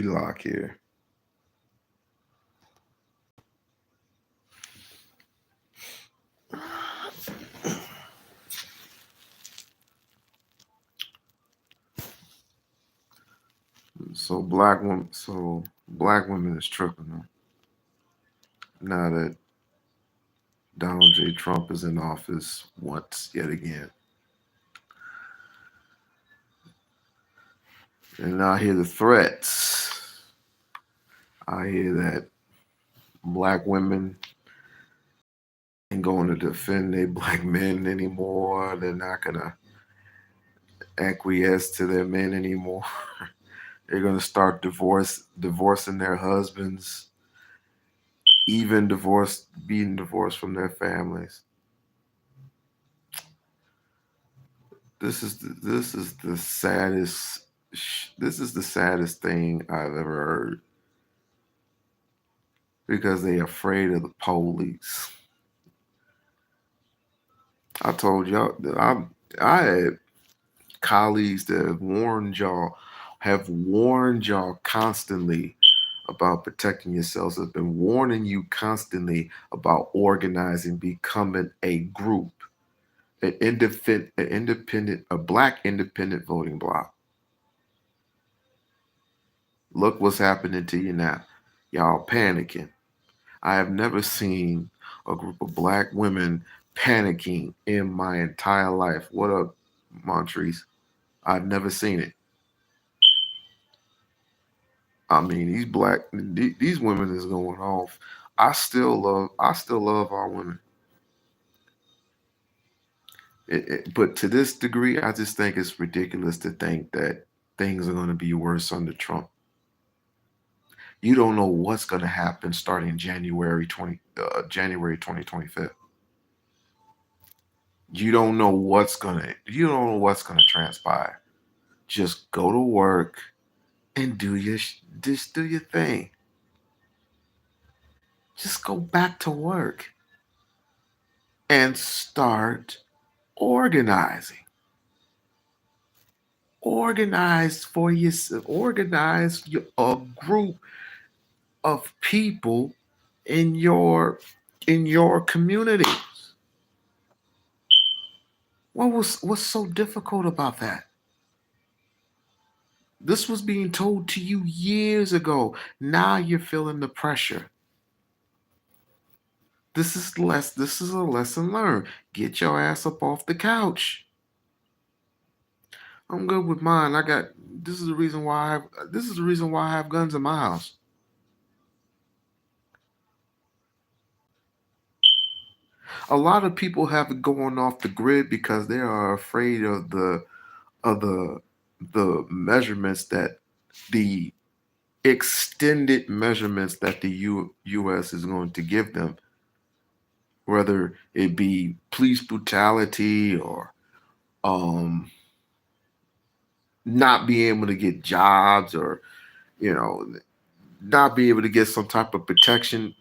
We-Loc here. So black women is tripping now that Donald J. Trump is in office once yet again. And I hear the threats. I hear that black women ain't going to defend their black men anymore. They're not gonna acquiesce to their men anymore. They're gonna start divorcing their husbands, even being divorced from their families. This is the saddest. This is the saddest thing I've ever heard because they afraid of the police. I told y'all that I had colleagues that have warned y'all constantly about protecting yourselves, have been warning you constantly about organizing, becoming a group, a black independent voting bloc. Look what's happening to you now. Y'all panicking. I have never seen a group of black women panicking in my entire life. What up, Montrese? I've never seen it. I mean, these women is going off. I still love our women. But to this degree, I just think it's ridiculous to think that things are going to be worse under Trump. You don't know what's going to happen starting January 2025. You don't know what's gonna transpire. Just go to work and just do your thing. Just go back to work and start organizing. Organize for yourself. A group of people in your community. What's so difficult about that? This was being told to you years ago. Now you're feeling the pressure. This is a lesson learned. Get your ass up off the couch. I'm good with mine. This is the reason why I have guns in my house. A lot of people have it going off the grid because they are afraid of the measurements that the extended measurements that the US is going to give them, whether it be police brutality or um not being able to get jobs, or you know not be able to get some type of protection,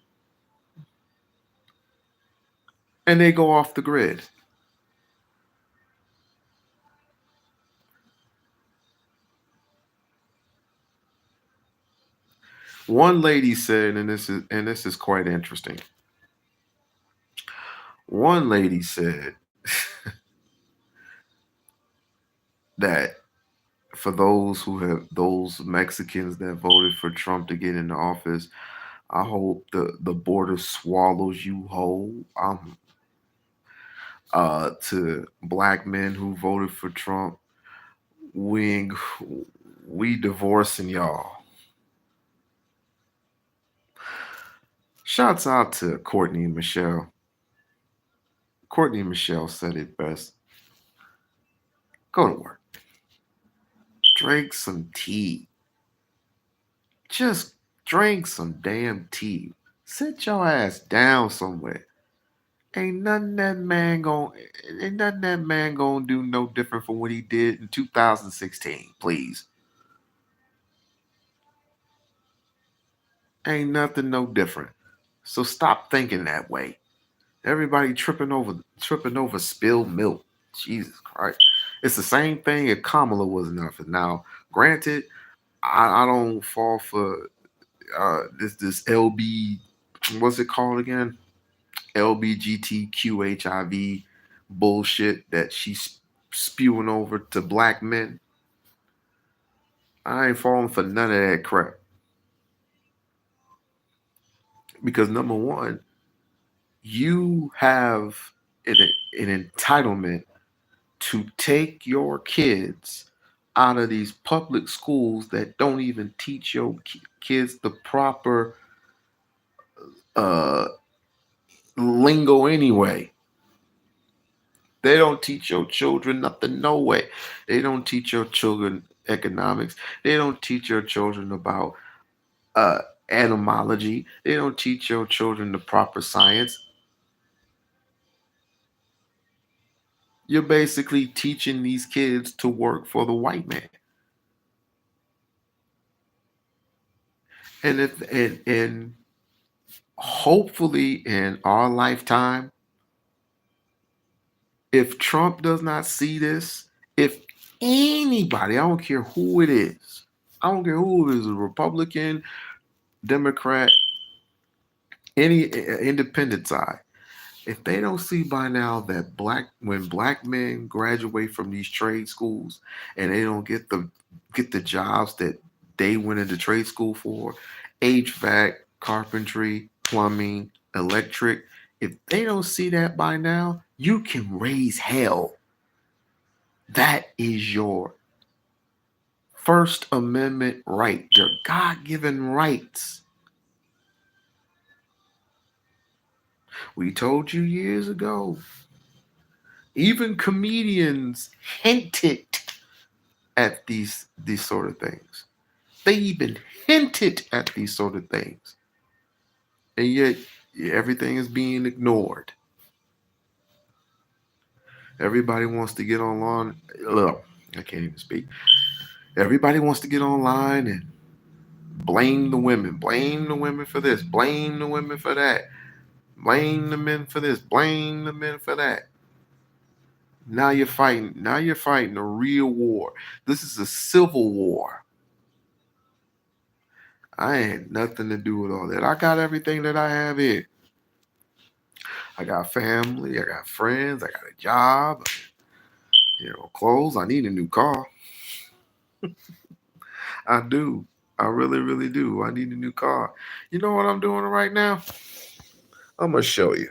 and they go off the grid. One lady said, and this is quite interesting. One lady said that for those Mexicans that voted for Trump to get into office, I hope the border swallows you whole. To black men who voted for Trump, we we divorcing y'all. Shouts out to Courtney and Michelle. Courtney and Michelle said it best. Go to work. Drink some tea. Just drink some damn tea. Sit your ass down somewhere. Ain't nothing that man gon' ain't nothing that man gonna do no different from what he did in 2016. Please, ain't nothing no different. So stop thinking that way. Everybody tripping over spilled milk. Jesus Christ. It's the same thing if Kamala was in office. Now, granted, I don't fall for this LB, what's it called again? LBGTQHIV bullshit that she's spewing over to black men. I ain't falling for none of that crap because number one, you have an, an entitlement to take your kids out of these public schools that don't even teach your kids the proper uh, lingo anyway. They don't teach your children nothing, no way. They don't teach your children economics. They don't teach your children about uh, etymology. They don't teach your children the proper science. You're basically teaching these kids to work for the white man. And hopefully in our lifetime, if Trump does not see this, if anybody, I don't care who it is, I don't care who it is, a Republican, Democrat, any independent side, if they don't see by now that when black men graduate from these trade schools and they don't get the jobs that they went into trade school for, HVAC, carpentry, plumbing, electric, if they don't see that by now, you can raise hell. That is your First Amendment right, your God-given rights. We told you years ago. Even comedians hinted at these sort of things. They even hinted at these sort of things. And yet everything is being ignored. Everybody wants to get online. Look, I can't even speak. Everybody wants to get online and blame the women. Blame the women for this. Blame the women for that. Blame the men for this. Blame the men for that. Now you're fighting. Now you're fighting a real war. This is a civil war. I ain't nothing to do with all that. I got everything that I have here. I got family. I got friends. I got a job. Clothes. I need a new car. I do. I really, really do. I need a new car. You know what I'm doing right now? I'm gonna show you.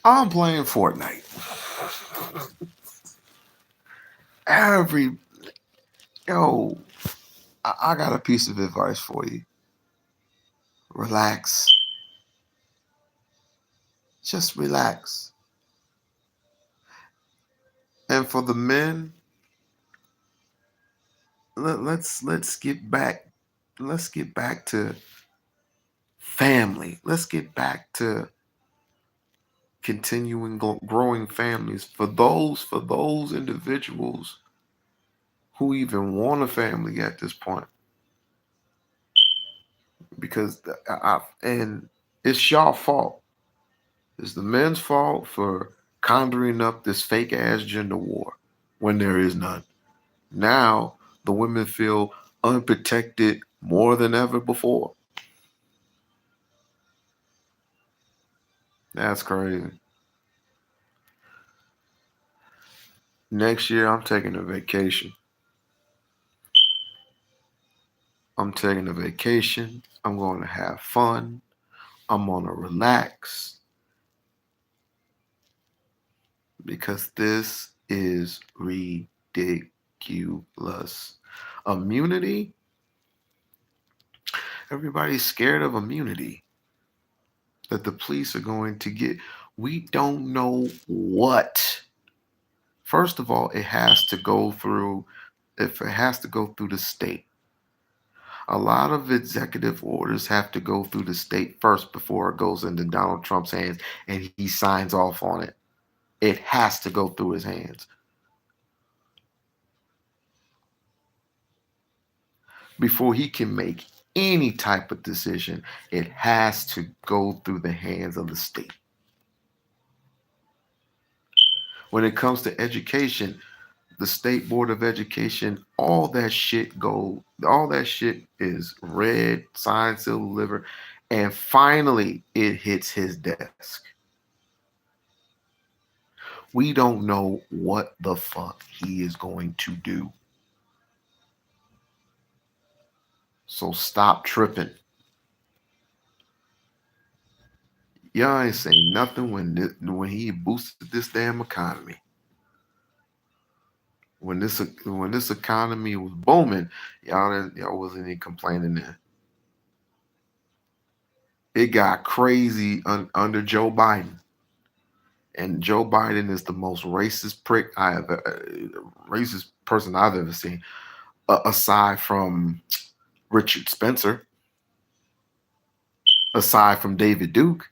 I'm playing Fortnite. Every yo, I got a piece of advice for you. Relax. Just relax. And for the men, let's get back. Let's get back to family. Let's get back to continuing growing families for those individuals who even want a family at this point. Because and it's y'all fault. It's the men's fault for conjuring up this fake ass gender war when there is none. Now the women feel unprotected more than ever before. That's crazy. Next year I'm taking a vacation. I'm taking a vacation. I'm going to have fun. I'm going to relax because this is ridiculous. Immunity? Everybody's scared of immunity that the police are going to get. We don't know what. First of all, it has to go through if it has to go through the state. A lot of executive orders have to go through the state first before it goes into Donald Trump's hands and he signs off on it. It has to go through his hands. Before he can make any type of decision, it has to go through the hands of the state. When it comes to education, the state board of education, all that shit is read, signed, sealed, delivered, and finally it hits his desk. We don't know what the fuck he is going to do. So stop tripping. Y'all ain't saying nothing when he boosted this damn economy. When this economy was booming, y'all wasn't even complaining then. It got crazy under Joe Biden, and Joe Biden is the most racist person I've ever seen, aside from Richard Spencer, aside from David Duke.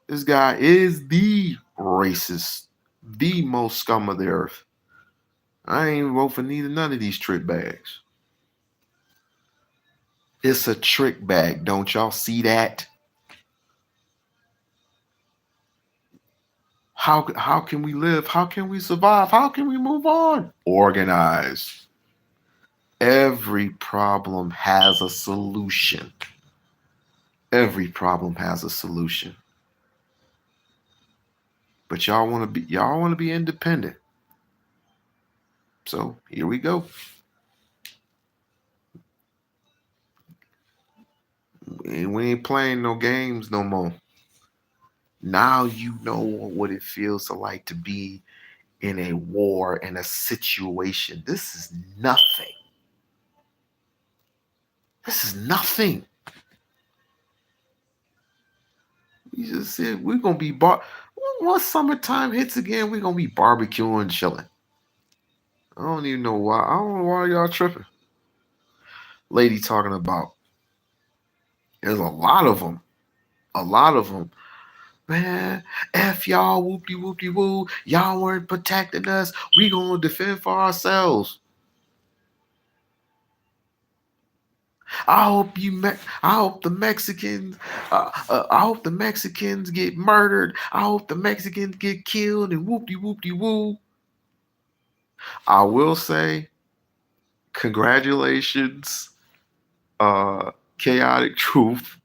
This guy is the racist, the most scum of the earth. I ain't vote for none of these trick bags. It's a trick bag. Don't y'all see that? How can we live? How can we survive? How can we move on? Organize. Every problem has a solution. Every problem has a solution. But y'all want to be independent. So here we go. We ain't playing no games no more. Now you know what it feels like to be in a war, in a situation. This is nothing. This is nothing. You just said we're gonna be once summertime hits again, we're gonna be barbecuing, chilling. I don't even know why. I don't know why y'all tripping. Lady talking about there's a lot of them. A lot of them. Man, F y'all, whoopty whoopty woo. Y'all weren't protecting us. We gonna defend for ourselves. I hope the Mexicans. I hope the Mexicans get murdered. I hope the Mexicans get killed and whoopty whoopty woo. I will say, congratulations, chaotic truth.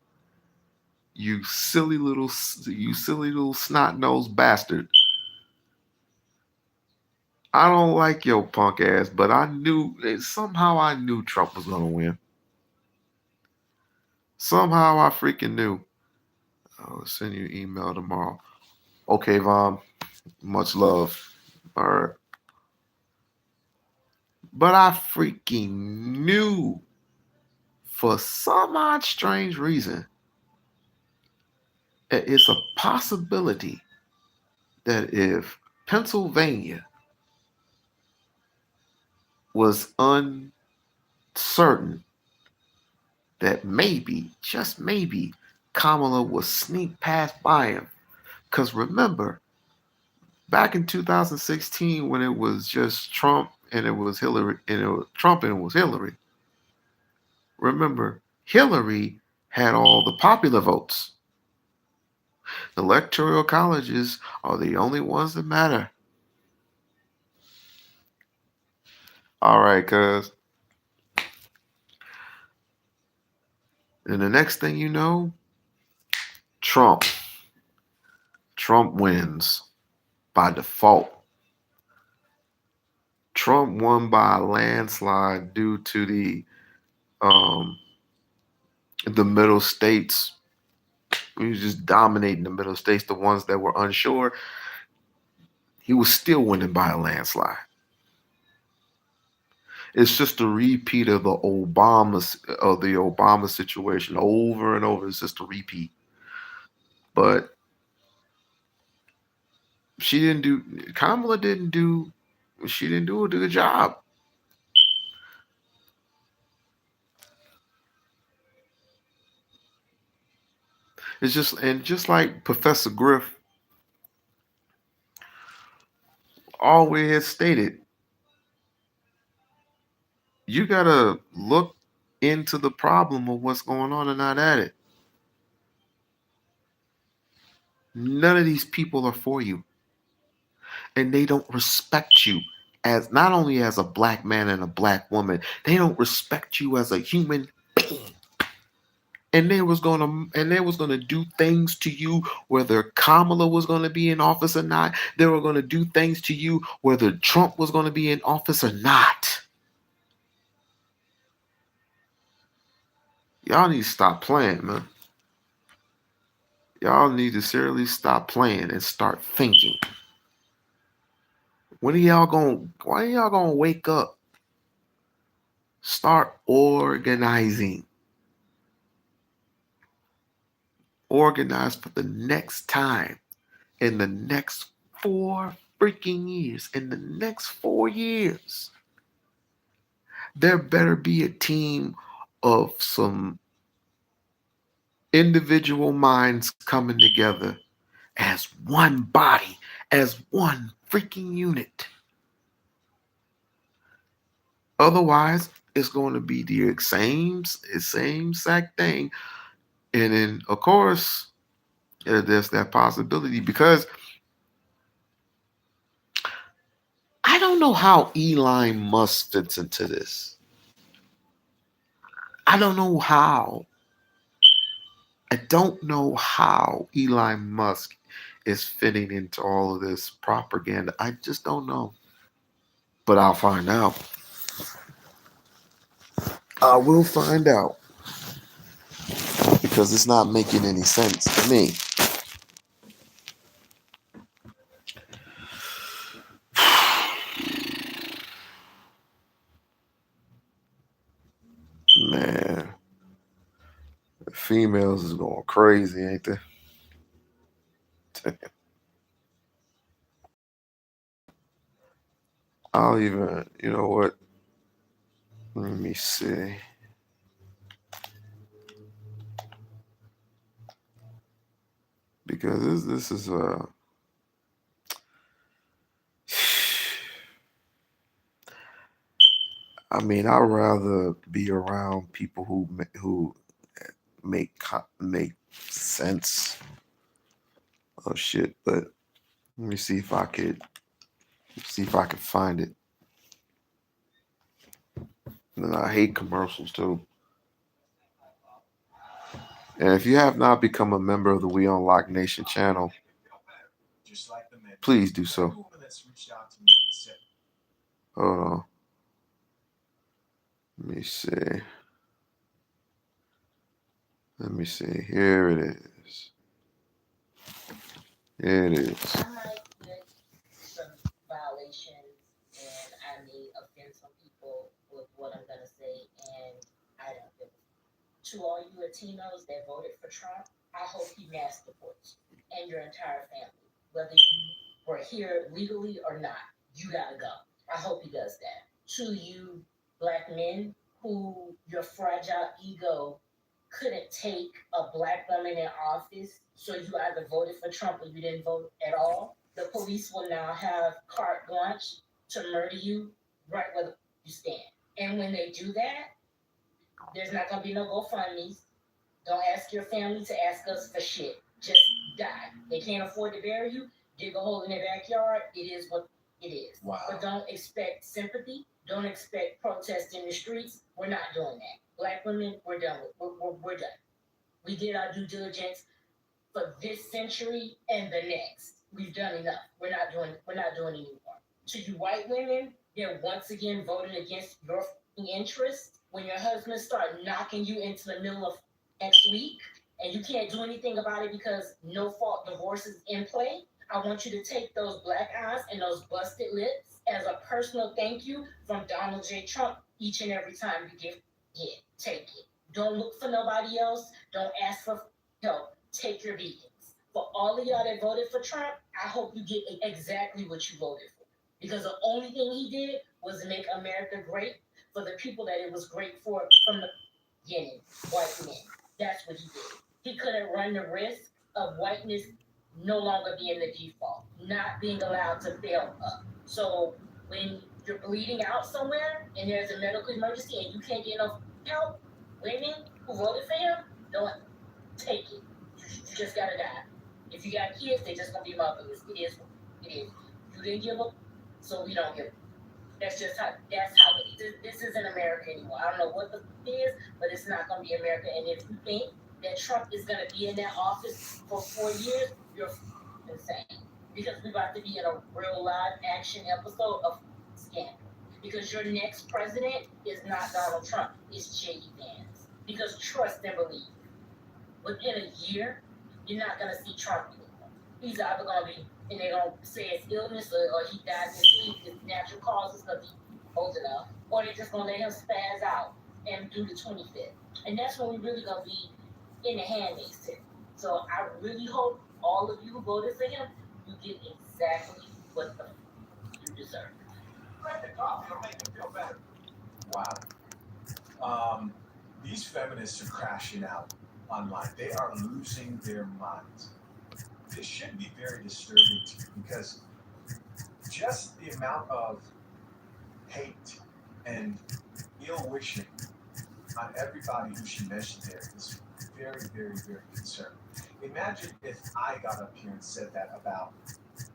You silly little snot nosed bastard. I don't like your punk ass, but somehow I knew Trump was gonna win. Somehow I freaking knew. I'll send you an email tomorrow. Okay, Vom. Much love. All right. But I freaking knew for some odd strange reason that it's a possibility that if Pennsylvania was uncertain, that maybe, just maybe, Kamala would sneak past by him. Because remember, back in 2016 when it was just Trump and it was Hillary, and it was Trump and it was Hillary. Remember, Hillary had all the popular votes. The electoral colleges are the only ones that matter. All right, cuz. And the next thing you know, Trump. Trump wins by default. Trump won by a landslide due to the middle states. He was just dominating the middle states, the ones that were unsure. He was still winning by a landslide. It's just a repeat of the Obama situation over and over. It's just a repeat. But Kamala she didn't do a good job. Just like Professor Griff always has stated, you gotta look into the problem of what's going on and not at it. None of these people are for you, and they don't respect you as not only as a black man and a black woman, they don't respect you as a human being. And they was gonna do things to you whether Kamala was gonna be in office or not. They were gonna do things to you whether Trump was gonna be in office or not. Y'all need to stop playing, man. Y'all need to seriously stop playing and start thinking. Why are y'all gonna wake up? Start organizing. Organize for the next time. In the next 4 freaking years. In the next 4 years. There better be a team of some individual minds coming together as one body, as one freaking unit. Otherwise, it's going to be the same exact thing. And then, of course, there's that possibility because I don't know how Elon Musk fits into this. I don't know how. I don't know how Elon Musk is fitting into all of this propaganda. I just don't know. But I'll find out. I will find out. Because it's not making any sense to me. Man, the females is going crazy, ain't they? I'll even, you know what? Let me see. Because this is I mean, I'd rather be around people who make sense of shit. But let me see if I could find it. And I hate commercials too. And if you have not become a member of the We-On-Loc Nation channel, please do so. Hold on. Let me see. Let me see. Here it is. Here it is. I might get some violations and I may offend some people with what I'm going to say, and I don't give a to all you Latinos that voted for Trump, I hope he mass deports you and your entire family. Whether you were here legally or not, you gotta go. I hope he does that. To you black men who your fragile ego couldn't take a black woman in office, so you either voted for Trump or you didn't vote at all. The police will now have carte blanche to murder you right where you stand. And when they do that, there's not gonna be no GoFundMe's. Don't ask your family to ask us for shit. Just die. They can't afford to bury you. Dig a hole in their backyard. It is what it is. Wow. But don't expect sympathy. Don't expect protest in the streets. We're not doing that. Black women, we're done. We're done. We did our due diligence for this century and the next. We've done enough. We're not doing anymore. To you white women, they're once again voting against your interests. When your husbands start knocking you into the middle of next week and you can't do anything about it because no fault divorce is in play, I want you to take those black eyes and those busted lips as a personal thank you from Donald J. Trump each and every time you give it. Take it. Don't look for nobody else. Don't ask for help. Take your beatings. For all of y'all that voted for Trump, I hope you get exactly what you voted for. Because the only thing he did was make America great for the people that it was great for from the beginning, white men. That's what he did. He couldn't run the risk of whiteness no longer being the default, not being allowed to fail up. So when you're bleeding out somewhere and there's a medical emergency and you can't get enough help, women who voted for him, don't take it. You just gotta die. If you got kids, they just gonna be motherless. It is what it is. You didn't give up, so we don't give up. That's how it is. This isn't America anymore. I don't know what the is, but it's not going to be America. And if you think that Trump is going to be in that office for 4 years, you're insane. Because we're about to be in a real live action episode of scandal. Because your next president is not Donald Trump, it's J.D. Vance. Because trust and believe, within a year, you're not going to see Trump anymore. He's either going to be, and they're going to say it's illness or he died in his sleep, it's natural causes because he's old enough, or they're just going to let him spaz out and do the 25th. And that's when we're really going to be in the handmaid's tale. So I really hope all of you who voted for him, you get exactly what you deserve. Let the coffee, it'll make you feel better. Wow. These feminists are crashing out online. They are losing their minds. This should be very disturbing to you because just the amount of hate and ill wishing on everybody who she mentioned there is very, very, very concerning. Imagine if I got up here and said that about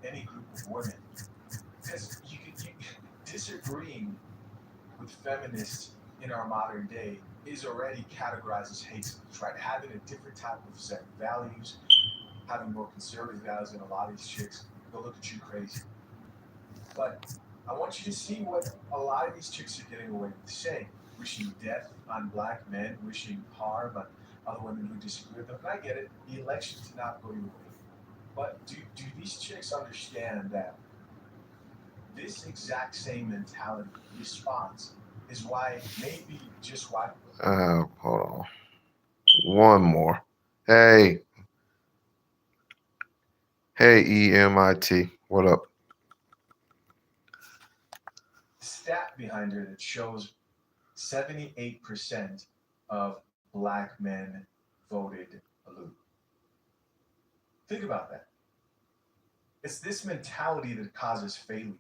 any group of women. Because disagreeing with feminists in our modern day is already categorized as hate speech, right? Having a different type of set of values, having more conservative values than a lot of these chicks, they'll look at you crazy. But I want you to see what a lot of these chicks are getting away with saying. Wishing death on black men, wishing harm on other women who disagree with them. And I get it, the election did not go your way. But do these chicks understand that this exact same mentality response is why, maybe just why. Hold on. One more. Hey, hey, EMIT. What up? Stat behind her that shows 78% of black men voted blue. Think about that. It's this mentality that causes failure.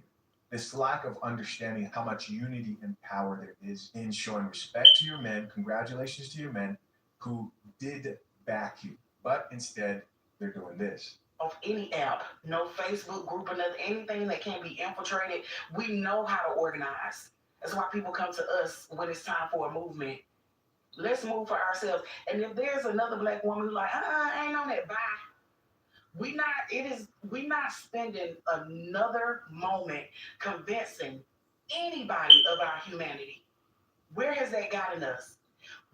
This lack of understanding how much unity and power there is in showing respect to your men. Congratulations to your men who did back you. But instead, they're doing this. Of any app, no Facebook group or nothing, anything that can be infiltrated, we know how to organize. That's why people come to us when it's time for a movement. Let's move for ourselves. And if there's another black woman who's like, I ain't on that, bye. We not spending another moment convincing anybody of our humanity. Where has that gotten us?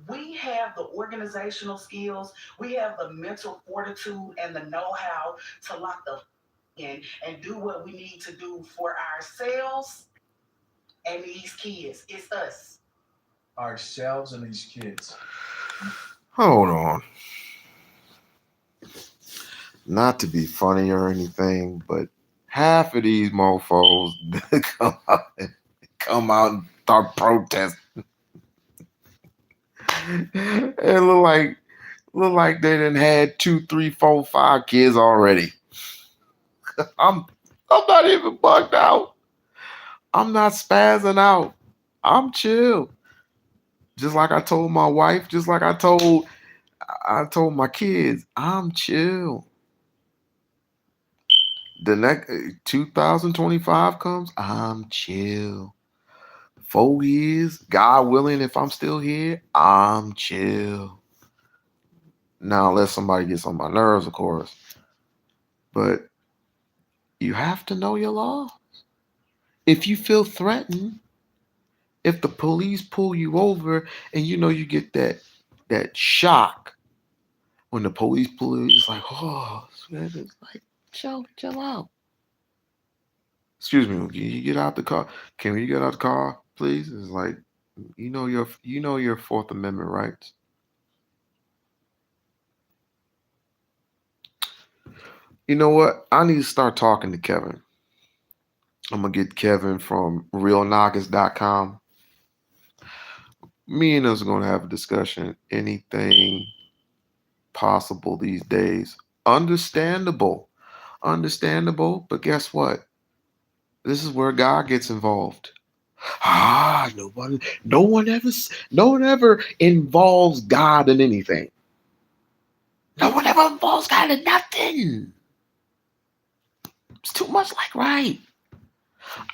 We have the organizational skills, we have the mental fortitude and the know-how to lock the in and do what we need to do for ourselves and these kids. It's us. Ourselves and these kids. Hold on. Not to be funny or anything, but half of these mofos come out and start protesting. It look like they done had 2, 3, 4, 5 kids already. I'm I'm not even bugged out. I'm not spazzing out. I'm chill. Just like I told my wife, just like I told my kids, I'm chill. The next 2025 comes, I'm chill. 4 years, God willing, if I'm still here, I'm chill. Now, unless somebody gets on my nerves, of course. But you have to know your law. If you feel threatened, if the police pull you over and you get that shock when the police pull you, it's like, oh, it's like, chill out. Excuse me, can you get out the car? Can we get out the car, please? It's like, your Fourth Amendment rights. You know what? I need to start talking to Kevin. I'm gonna get Kevin from realnoggets.com. Me and us are gonna have a discussion. Anything possible these days. Understandable, but guess what? This is where God gets involved. No one ever involves God in anything. No one ever involves God in nothing. It's too much like right.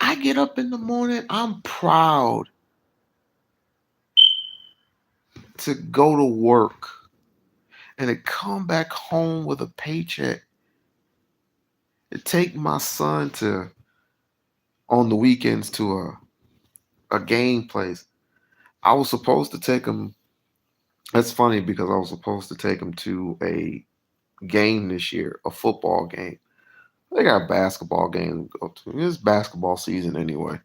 I get up in the morning, I'm proud to go to work and to come back home with a paycheck, to take my son to on the weekends to a game place. I was supposed to take him. That's funny because I was supposed to take him to a game this year, a football game. They got a basketball game to go to. It's basketball season anyway.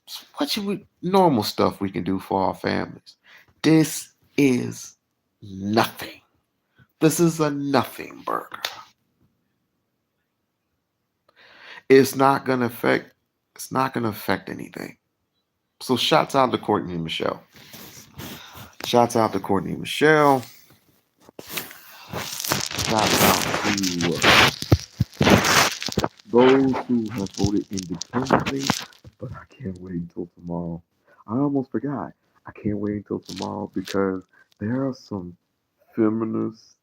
So what you normal stuff we can do for our families? This is nothing. This is a nothing burger. It's not gonna affect. It's not gonna affect anything. So shouts out to Courtney and Michelle. Shouts out to Courtney and Michelle. Shouts out to those who have voted independently. But I can't wait until tomorrow. I almost forgot. I can't wait until tomorrow because there are some feminists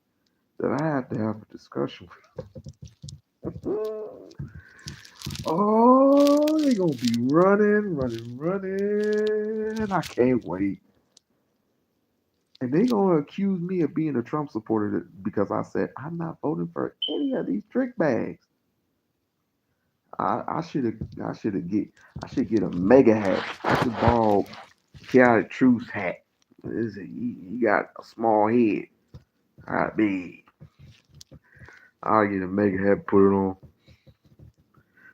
that I have to have a discussion with. Oh, they gonna be running, running, running. I can't wait. And they gonna accuse me of being a Trump supporter because I said I'm not voting for any of these trick bags. I should have I should get a mega hat. I should borrow Chaotic Truth's hat. He got a small head. I big. I'll get a mega hat, put it on.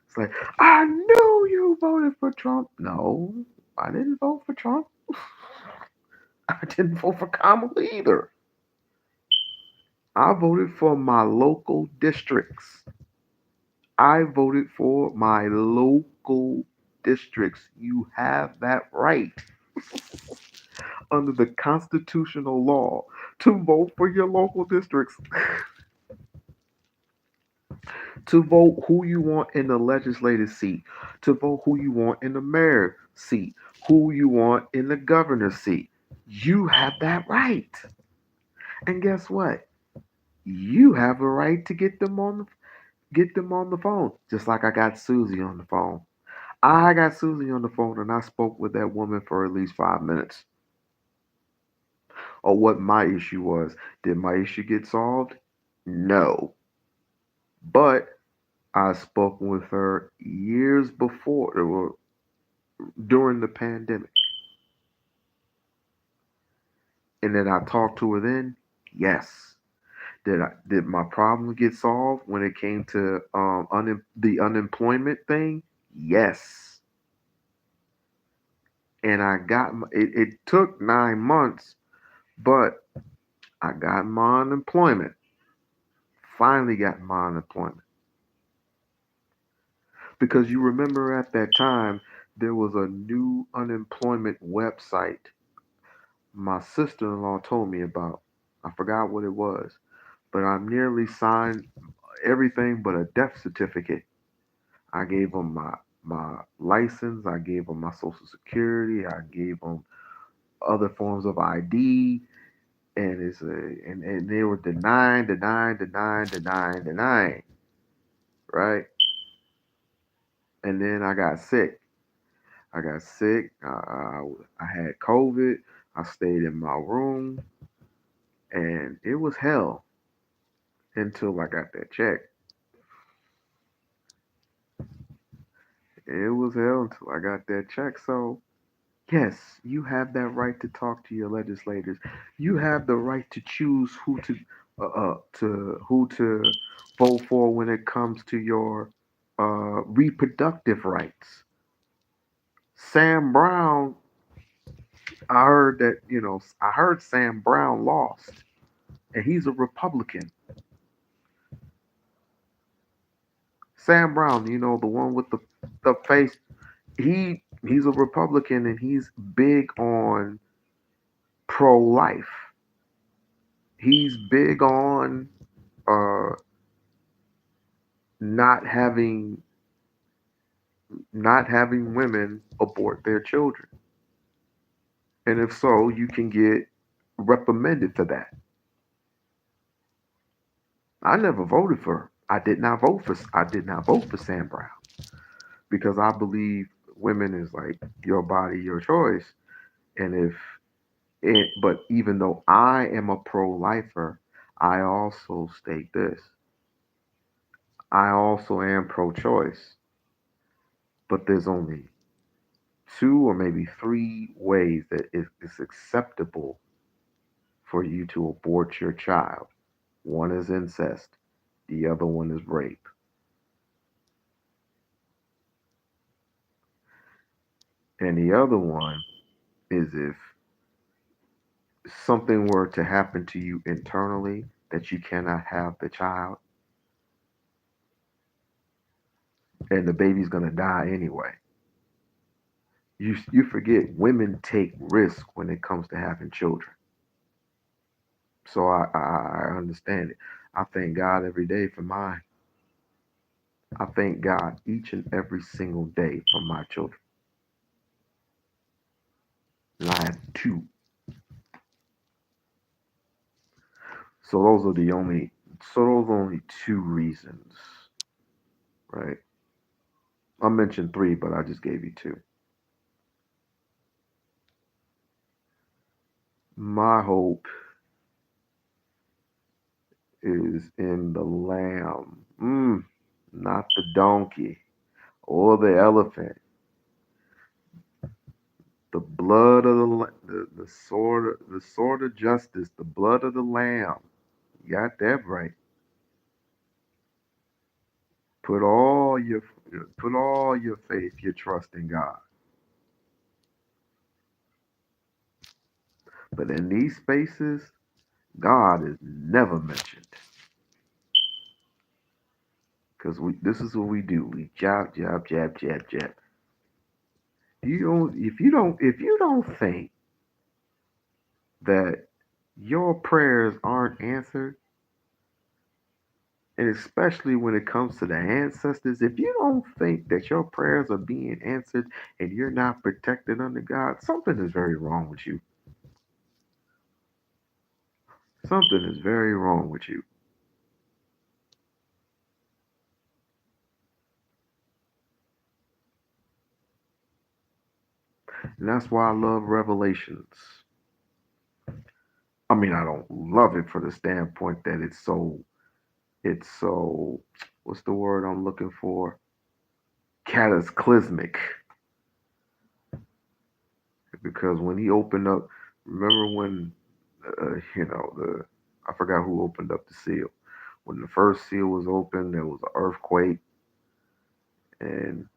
It's like, I knew you voted for Trump. No, I didn't vote for Trump. I didn't vote for Kamala either. I voted for my local districts. I voted for my local districts. You have that right under the constitutional law to vote for your local districts, to vote who you want in the legislative seat, to vote who you want in the mayor seat, who you want in the governor's seat. You have that right. And guess what? You have a right to get them on the phone, just like I got Susie on the phone. I got Susie on the phone and I spoke with that woman for at least 5 minutes. Or what my issue was. Did my issue get solved? No. But I spoke with her years before, or during the pandemic. And then I talked to her then. Yes. Did my problem get solved when it came to the unemployment thing? Yes. And I got it took 9 months, but I got my unemployment. Finally got my unemployment. Because you remember at that time there was a new unemployment website my sister-in-law told me about. I forgot what it was, but I nearly signed everything but a death certificate. I gave them my license, I gave them my social security, I gave them other forms of ID, and and they were denying, right? And then I got sick. I got sick. I had COVID. I stayed in my room, and it was hell until I got that check. It was hell until I got that check. So yes, you have that right to talk to your legislators. You have the right to choose who to vote for when it comes to your reproductive rights. Sam Brown, I heard that I heard Sam Brown lost, and he's a Republican. Sam Brown, the one with the face. He's a Republican, and he's big on pro life. He's big on uh, not having not having women abort their children. And if so, you can get reprimanded for that. I never voted for. I did not vote for Sam Brown. because I believe women is like your body, your choice. And if it, but even though I am a pro-lifer, I also state this: I also am pro-choice. But there's only two or maybe three ways that it's acceptable for you to abort your child. One is incest, the other one is rape, and the other one is if something were to happen to you internally that you cannot have the child and the baby's going to die anyway. You forget women take risk when it comes to having children. So I understand it. I thank God every day for mine. I thank God each and every single day for my children. And I have two. So those are the only those are only two reasons, right? I mentioned three, but I just gave you two. My hope is in the lamb. Not the donkey or the elephant. The blood of the sword of justice, the blood of the lamb. You got that right. Put all your put all your faith, your trust in God. But in these spaces, God is never mentioned. Because we this is what we do. We jab, jab, jab, jab, jab. If you don't think that your prayers aren't answered, and especially when it comes to the ancestors, if you don't think that your prayers are being answered and you're not protected under God, something is very wrong with you. Something is very wrong with you. And that's why I love Revelations. I mean, I don't love it for the standpoint that it's so, what's the word I'm looking for? Cataclysmic. Because when he opened up, remember when, I forgot who opened up the seal. When the first seal was opened, there was an earthquake, and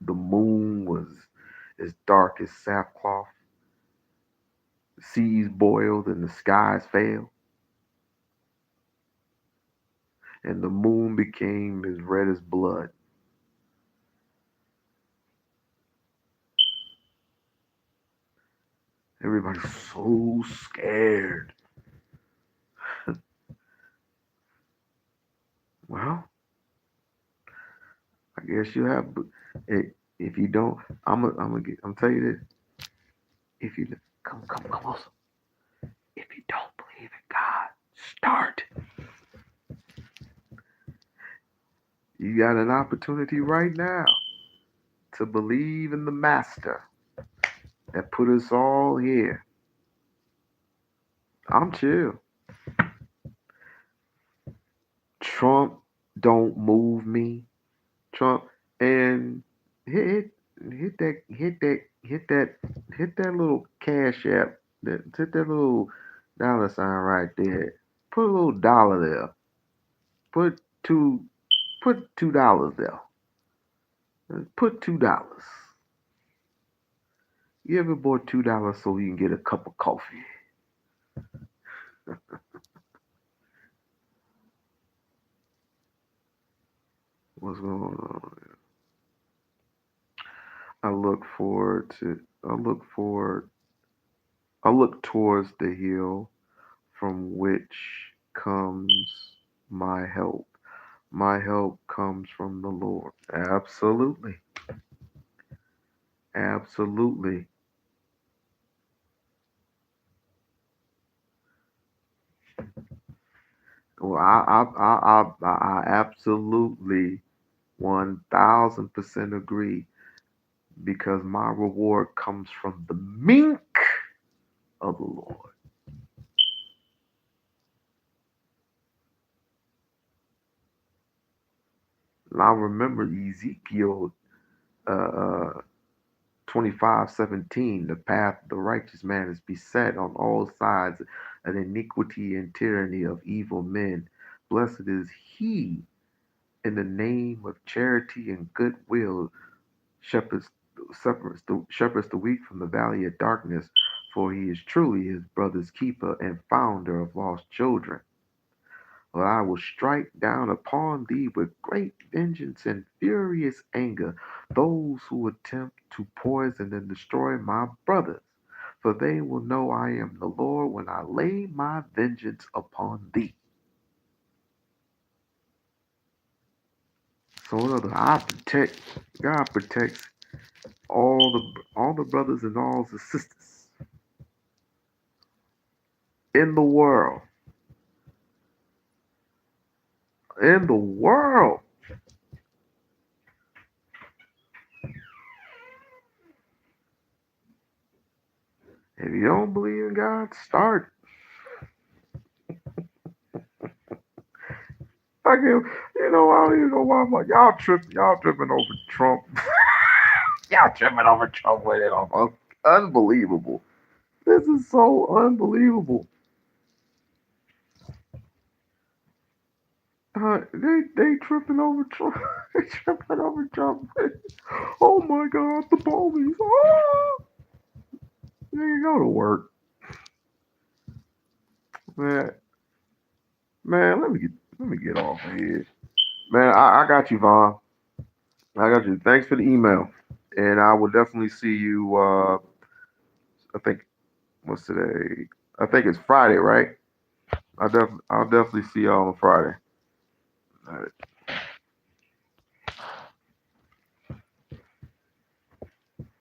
the moon was as dark as sackcloth. The seas boiled and the skies fell, and the moon became as red as blood. Everybody's so scared. Well, I guess you have. If you don't, I'm tell you this. If you come closer. If you don't believe in God, start. You got an opportunity right now to believe in the Master that put us all here. I'm chill. Trump don't move me. Trump and hit hit that little cash app. Hit that little dollar sign right there. Put a little dollar there. Put two put $2 there. Put $2. You ever bought $2 so you can get a cup of coffee? What's going on? I look forward to I look forward I look towards the hill from which comes my help. My help comes from the Lord. Absolutely. Absolutely. Well, I absolutely 1000% agree because my reward comes from the mink of the Lord. Now remember Ezekiel uh, uh, 25:17, the path of the righteous man is beset on all sides of iniquity and tyranny of evil men. Blessed is he in the name of charity and goodwill shepherds, shepherds the weak from the valley of darkness, for he is truly his brother's keeper and founder of lost children. For I will strike down upon thee with great vengeance and furious anger those who attempt to poison and destroy my brothers. For they will know I am the Lord when I lay my vengeance upon thee. So in other, God protects all the brothers and all the sisters in the world. In the world. If you don't believe in God, start. I can, I don't even know why I'm like, y'all tripping over Trump. Y'all tripping over Trump with it off. Unbelievable. This is so unbelievable. They tripping over Trump. They tripping over Trump. Oh my God, the police. Oh, they go to work, man. Man, let me get off of here, man. I got you, Vaughn. I got you. Thanks for the email, and I will definitely see you. I think what's today? I think it's Friday, right? I'll definitely see y'all on Friday. All right.